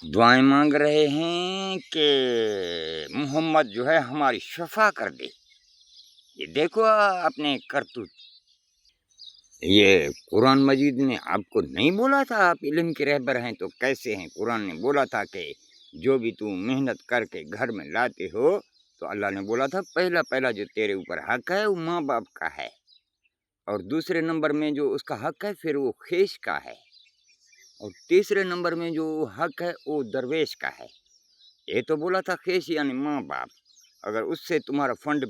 दुआएं मांग रहे हैं कि मोहम्मद जो है हमारी शफा कर दे। ये देखो अपने करतूत। ये कुरान मजीद ने आपको नहीं बोला था आप इल्म के रहबर हैं तो कैसे हैं? कुरान ने बोला था कि जो भी तू मेहनत करके घर में लाते हो तो अल्लाह ने बोला था पहला पहला जो तेरे ऊपर हक है वो माँ बाप का है, और दूसरे नंबर में जो उसका हक है फिर वो खेश का है, और तीसरे नंबर में जो हक है वो दरवेश का है। ये तो बोला था खेश यानी माँ बाप, अगर उससे तुम्हारा फंड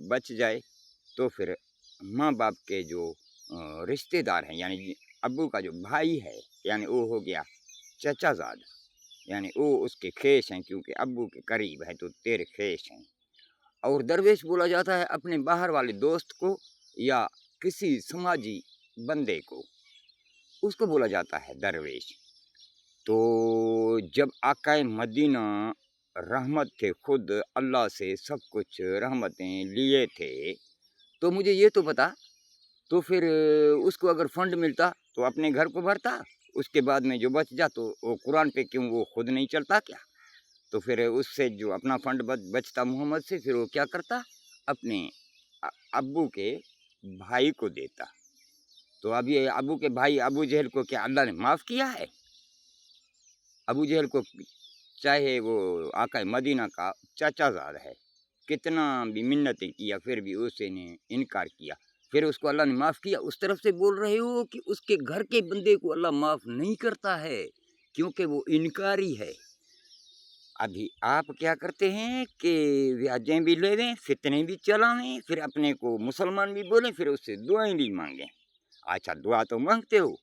बच जाए तो फिर माँ बाप के जो रिश्तेदार हैं यानी अब्बू का जो भाई है यानी वो हो गया चचाजाद, यानी वो उसके खेश हैं क्योंकि अब्बू के करीब है तो तेरे खेश हैं। और दरवेश बोला जाता है अपने बाहर वाले दोस्त को या किसी समाजी बंदे को, उसको बोला जाता है दरवेश। तो जब आकाए मदीना रहमत थे, खुद अल्लाह से सब कुछ रहमतें लिए थे, तो मुझे ये तो बता, तो फिर उसको अगर फंड मिलता तो अपने घर को भरता, उसके बाद में जो बच जा तो वो कुरान पे क्यों वो खुद नहीं चलता क्या? तो फिर उससे जो अपना फंड बचता मोहम्मद से फिर वो क्या करता, अपने अब्बू के भाई को देता। तो अब ये अब्बू के भाई अबू जहल को क्या अल्लाह ने माफ़ किया है? अबू जहल को चाहे वो आका मदीना का चाचाजाद है, कितना भी मिन्नतें किया फिर भी उसने इनकार किया, फिर उसको अल्लाह ने माफ़ किया। उस तरफ से बोल रहे हो कि उसके घर के बंदे को अल्लाह माफ़ नहीं करता है क्योंकि वो इनकारी है। अभी आप क्या करते हैं कि व्याजें भी ले लें, फितने भी चलावें, फिर अपने को मुसलमान भी बोलें, फिर उससे दुआएं भी मांगें। अच्छा दुआ तो मांगते हो,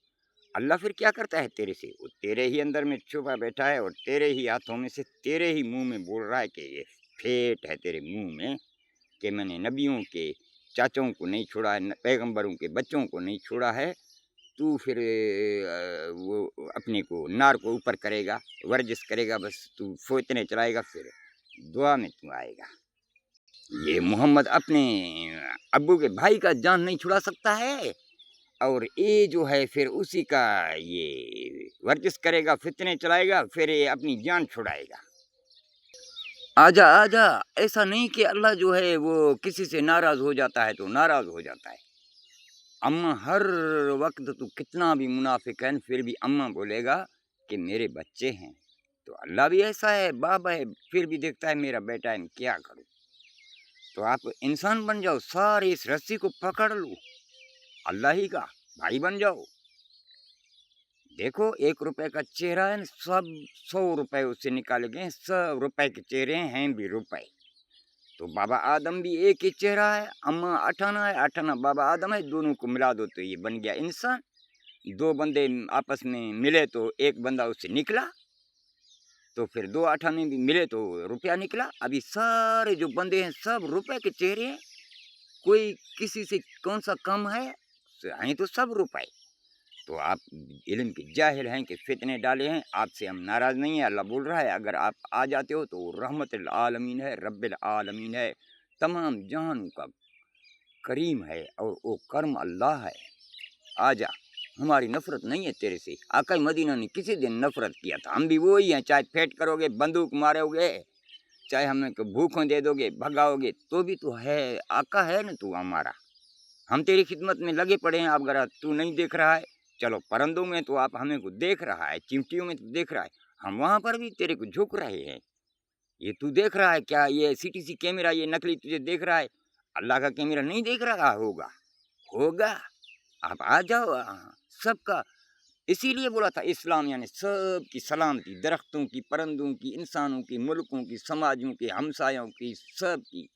अल्लाह फिर क्या करता है तेरे से? वो तेरे ही अंदर में छुपा बैठा है और तेरे ही हाथों में से तेरे ही मुंह में बोल रहा है कि ये फेट है तेरे मुंह में कि मैंने नबियों के चाचों को नहीं छोड़ा है, पैगंबरों के बच्चों को नहीं छोड़ा है। तू फिर वो अपने को नार को ऊपर करेगा, वर्जिश करेगा, बस तू फोतने चलाएगा, फिर दुआ में तू आएगा। ये मोहम्मद अपने अब्बू के भाई का जान नहीं छुड़ा सकता है, और ये जो है फिर उसी का ये वर्जिश करेगा, फितने चलाएगा, फिर ये अपनी जान छुड़ाएगा। आजा आजा, ऐसा नहीं कि अल्लाह जो है वो किसी से नाराज हो जाता है तो नाराज हो जाता है। अम्मा हर वक्त तू कितना भी मुनाफिक है फिर भी अम्मा बोलेगा कि मेरे बच्चे हैं, तो अल्लाह भी ऐसा है, बाप है, फिर भी देखता है मेरा बेटा है, क्या करूं? तो आप इंसान बन जाओ, सारी इस रस्सी को पकड़ लो, अल्लाह ही का भाई बन जाओ। देखो 1 रुपए का चेहरा है, सब 100 रुपए उससे निकाले गए, 100 रुपए के चेहरे हैं भी रुपए। तो बाबा आदम भी एक ही चेहरा है, अम्मा अठाना है, अठाना बाबा आदम है, दोनों को मिला दो तो ये बन गया इंसान। दो बंदे आपस में मिले तो एक बंदा उससे निकला, तो फिर दो अठाने भी मिले तो रुपया निकला। अभी सारे जो बंदे हैं सब रुपए के चेहरे हैं, कोई किसी से कौन सा कम है? हैं तो सब रुपए। तो आप इल्म के जाहिल हैं कि फितने डाले हैं, आपसे हम नाराज़ नहीं हैं। अल्लाह बोल रहा है अगर आप आ जाते हो तो रहमतुल आलमीन है, रब्बिल आलमीन है, तमाम जहानों का करीम है और वो करम अल्लाह है। आ जा, हमारी नफ़रत नहीं है तेरे से। आका मदीना ने किसी दिन नफ़रत किया था, हम भी वही हैं, चाहे फेंट करोगे, बंदूक मारोगे, चाहे हमें भूखों दे दोगे, भगाओगे, तो भी तो है, आका है ना तू हमारा। हम तेरी खिदमत में लगे पड़े हैं, अब अगर तू नहीं देख रहा है, चलो परंदों में तो आप हमें को देख रहा है, चिमटियों में तो देख रहा है, हम वहाँ पर भी तेरे को झुक रहे हैं। ये तू देख रहा है क्या? ये सीटीसी कैमरा ये नकली तुझे देख रहा है, अल्लाह का कैमरा नहीं देख रहा होगा? होगा। आप आ जाओ, सबका इसीलिए बोला था इस्लाम यानी सब की सलामती, दरख्तों की, परंदों की, इंसानों की, मुल्कों की, समाजों की, हमसायों की, सब की।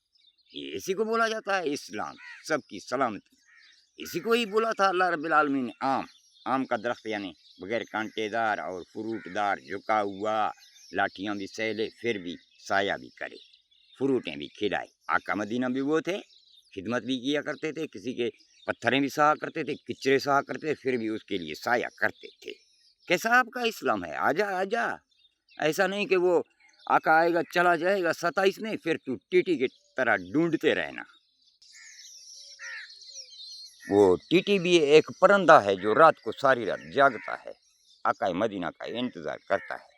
ये इसी को बोला जाता है इस्लाम, सबकी सलामती। इसी को ही बोला था अल्लाह रब्बिल आलमीन ने। आम, आम का दरख्त यानी बगैर कांटेदार और फ्रूटदार, झुका हुआ, लाठियाँ भी सहले फिर भी साया भी करे, फ्रूटें भी खिलाए। आका मदीना भी वो थे, खिदमत भी किया करते थे, किसी के पत्थरें भी सहा करते थे, किचरे सहा करते थे, फिर भी उसके लिए साया करते थे। कैसा आपका इस्लाम है? आजा आजा, ऐसा नहीं कि वो आका आएगा चला जाएगा 27 में, फिर तू टीटी की तरह ढूंढते रहना। वो टीटी भी एक परिंदा है जो रात को सारी रात जागता है, आका मदीना का इंतजार करता है।